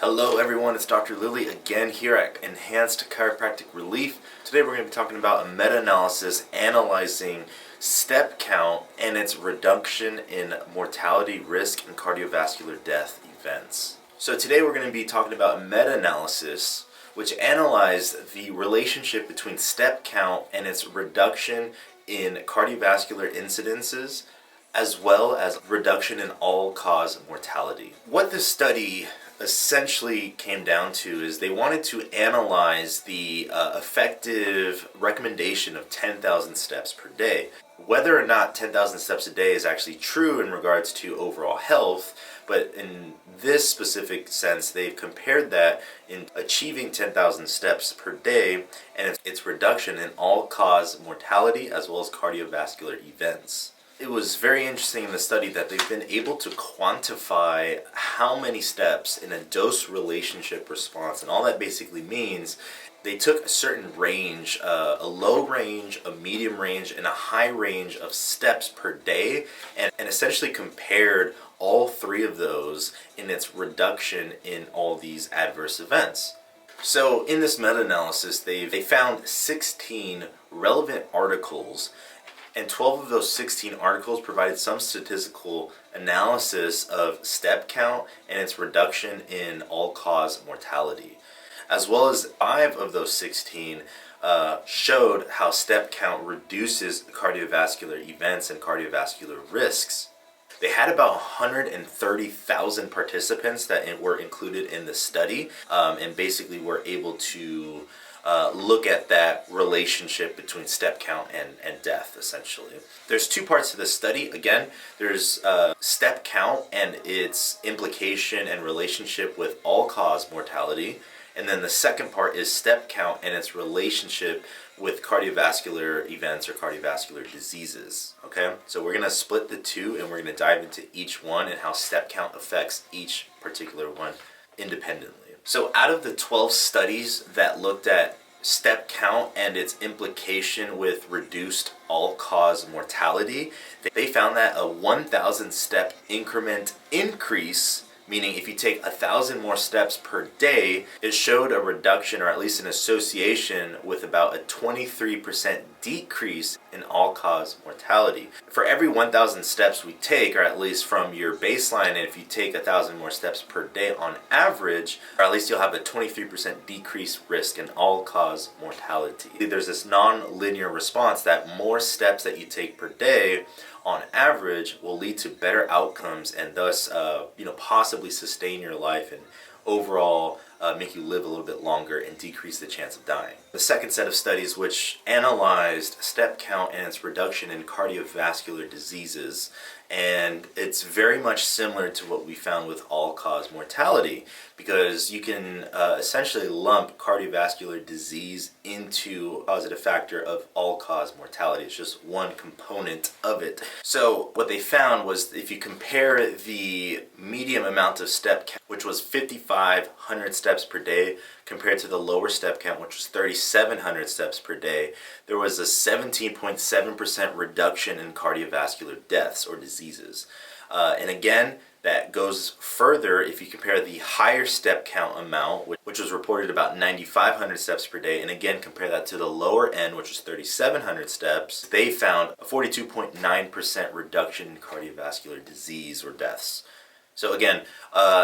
Hello everyone, it's Dr. Lilly again here at Enhanced Chiropractic Relief. Today we're going to be talking about a meta-analysis analyzing step count and its reduction in mortality risk and cardiovascular death events. So today we're going to be talking about a meta-analysis which analyzed the relationship between step count and its reduction in cardiovascular incidences as well as reduction in all-cause mortality. What this study essentially came down to is they wanted to analyze the effective recommendation of 10,000 steps per day. Whether or not 10,000 steps a day is actually true in regards to overall health, but in this specific sense, they've compared that in achieving 10,000 steps per day and its reduction in all-cause mortality as well as cardiovascular events. It was very interesting in the study that they've been able to quantify how many steps in a dose relationship response, and all that basically means they took a certain range, a low range, a medium range, and a high range of steps per day, and essentially compared all three of those in its reduction in all these adverse events. So in this meta-analysis, they found 16 relevant articles, and 12 of those 16 articles provided some statistical analysis of step count and its reduction in all-cause mortality. As well as 5 of those 16 showed how step count reduces cardiovascular events and cardiovascular risks. They had about 130,000 participants that were included in the study, and basically were able to look at that relationship between step count and death, essentially. There's 2 parts to this study. Again, there's step count and its implication and relationship with all-cause mortality. And then the second part is step count and its relationship with cardiovascular events or cardiovascular diseases. Okay, so we're going to split the 2 and we're going to dive into each one and how step count affects each particular one independently. So out of the 12 studies that looked at step count and its implication with reduced all-cause mortality, they found that a 1,000 step increment increase, meaning if you take 1,000 more steps per day, it showed a reduction or at least an association with about a 23% decrease in all-cause mortality. For every 1,000 steps we take, or at least from your baseline, and if you take 1,000 more steps per day on average, or at least you'll have a 23% decreased risk in all-cause mortality. There's this non-linear response that more steps that you take per day on average will lead to better outcomes and thus possibly sustain your life and overall make you live a little bit longer and decrease the chance of dying. The second set of studies, which analyzed step count and its reduction in cardiovascular diseases, and it's very much similar to what we found with all-cause mortality, because you can essentially lump cardiovascular disease into a positive factor of all-cause mortality. It's just one component of it. So what they found was if you compare the medium amount of step count, which was 5,500 steps per day, compared to the lower step count, which was 3,700 steps per day, there was a 17.7% reduction in cardiovascular deaths or diseases. And again, that goes further if you compare the higher step count amount, which was reported about 9,500 steps per day, and again compare that to the lower end, which was 3,700 steps, they found a 42.9% reduction in cardiovascular disease or deaths. So again,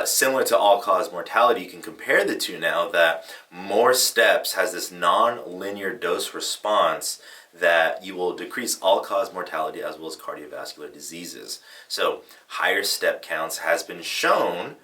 similar to all-cause mortality, you can compare the 2 now that more steps has this non-linear dose response that you will decrease all-cause mortality as well as cardiovascular diseases. So higher step counts has been shown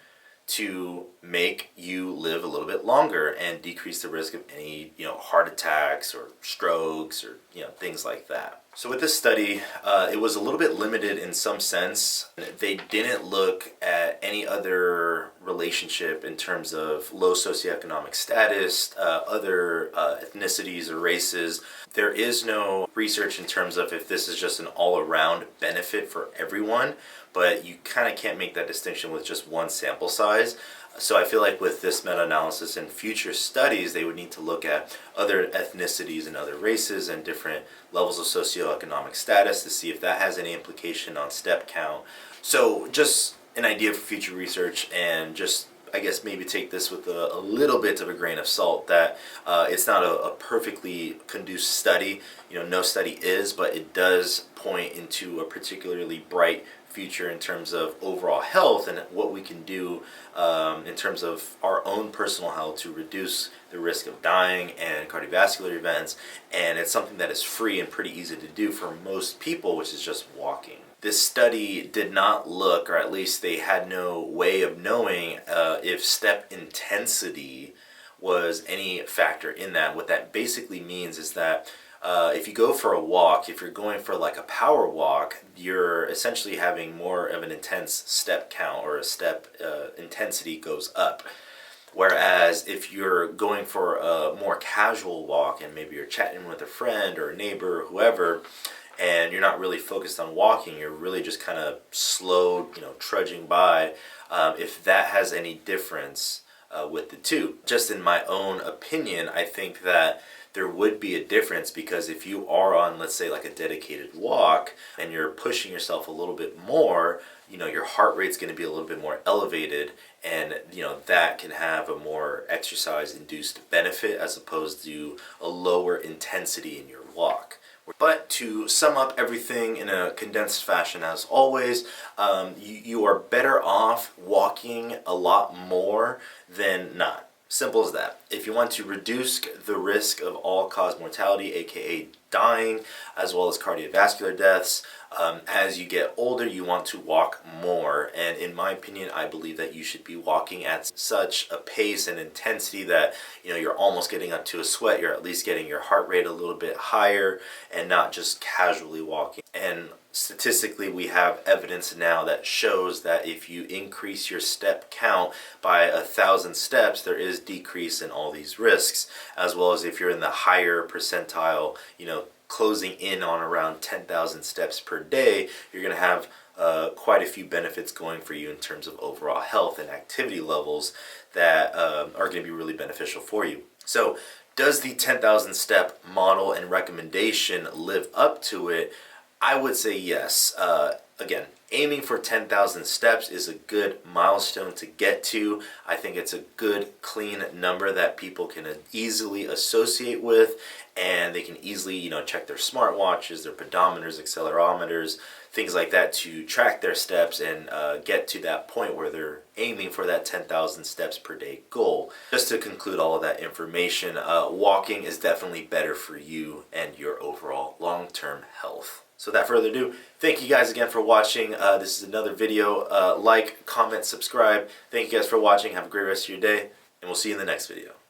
to make you live a little bit longer and decrease the risk of any heart attacks or strokes or things like that. So with this study, it was a little bit limited in some sense. They didn't look at any other relationship in terms of low socioeconomic status, other ethnicities or races. There is no research in terms of if this is just an all-around benefit for everyone, but you kind of can't make that distinction with just one sample size. So I feel like with this meta-analysis and future studies, they would need to look at other ethnicities and other races and different levels of socioeconomic status to see if that has any implication on step count. So just an idea for future research and just I guess maybe take this with a little bit of a grain of salt, that it's not a perfectly conducive study. No study is, but it does point into a particularly bright future in terms of overall health and what we can do in terms of our own personal health to reduce the risk of dying and cardiovascular events. And it's something that is free and pretty easy to do for most people, which is just walking. This study did not look, or at least they had no way of knowing if step intensity was any factor in that. What that basically means is that if you go for a walk, if you're going for like a power walk, you're essentially having more of an intense step count, or a step intensity goes up. Whereas if you're going for a more casual walk and maybe you're chatting with a friend or a neighbor or whoever, and you're not really focused on walking, you're really just kind of slow, trudging by, if that has any difference with the two. Just in my own opinion, I think that there would be a difference, because if you are on, let's say, like a dedicated walk and you're pushing yourself a little bit more, your heart rate's going to be a little bit more elevated, and that can have a more exercise induced benefit as opposed to a lower intensity in your walk. But to sum up everything in a condensed fashion, as always, you are better off walking a lot more than not. Simple as that. If you want to reduce the risk of all-cause mortality, aka dying, as well as cardiovascular deaths, as you get older, you want to walk more. And in my opinion, I believe that you should be walking at such a pace and intensity that you're almost getting up to a sweat. You're at least getting your heart rate a little bit higher, and not just casually walking. And statistically, we have evidence now that shows that if you increase your step count by 1,000 steps, there is decrease in all these risks, as well as if you're in the higher percentile, closing in on around 10,000 steps per day, you're going to have quite a few benefits going for you in terms of overall health and activity levels that are going to be really beneficial for you. So, does the 10,000 step model and recommendation live up to it? I would say yes. Again, aiming for 10,000 steps is a good milestone to get to. I think it's a good, clean number that people can easily associate with, and they can easily, check their smartwatches, their pedometers, accelerometers, things like that to track their steps and get to that point where they're aiming for that 10,000 steps per day goal. Just to conclude all of that information, walking is definitely better for you and your overall long-term health. So without further ado, thank you guys again for watching. This is another video. Like, comment, subscribe. Thank you guys for watching. Have a great rest of your day, and we'll see you in the next video.